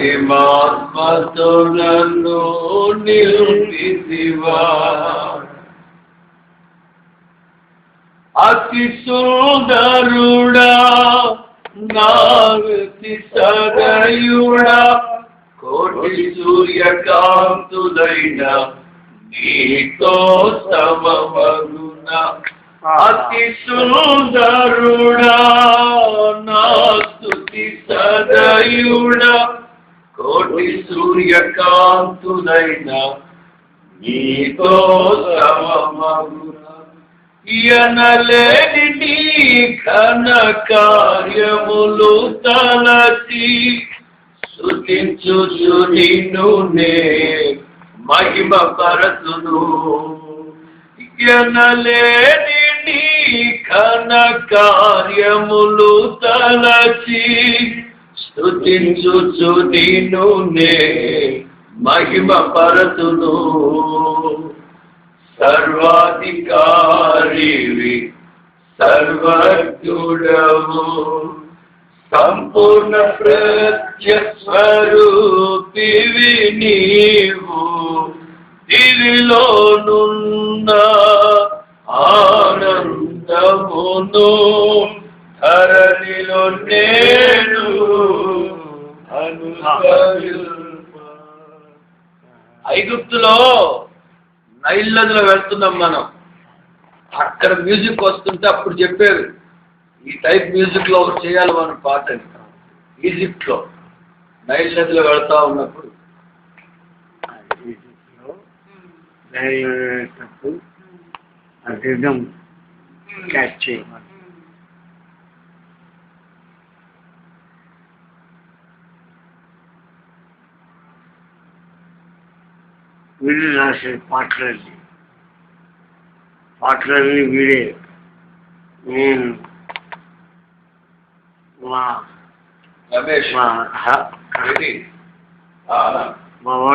ప్రేమాత్మతో నన్ను నిలిపితివా. అతి సుందరుడా నాగతి సదయుడా, కోటి సూర్యకాంతులైన నీతో సమమగున. అతి సుందరుడా నా స్తుతి సదయుడా, కోటి సూర్యకాంతులైన నీతో సమమగున. ఎనలేని నీ ఘన కార్యములు తలచి స్తుతించుచు నిన్ను నే మహిమ పరతును. ఎనలేని నీ ఘన కార్యములు తలచి స్తుతించుచు నిన్ను నే మహిమ పరతును. సర్వాధికారివి సర్వజ్ఞుడవు, సంపూర్ణ ప్రత్యస్వరూపివి నీవు. దివిలోనున్న ఆనందమును ధరణిలో నేను అనుభవింప. ఐగుప్తులో నైల్ నదిలో వెళ్తున్నాం మనం. అక్కడ మ్యూజిక్ వస్తుంటే అప్పుడు చెప్పారు ఈ టైప్ మ్యూజిక్ లో ఒకటి చేయాలి మనం పాటని. ఈజిప్ట్ లో నైల్ నదిలో వెళ్తా ఉన్నప్పుడు క్యాచ్ చేయమని వీళ్ళు రాసే పాటలన్నీ వీడే. నేను రమేష్ మా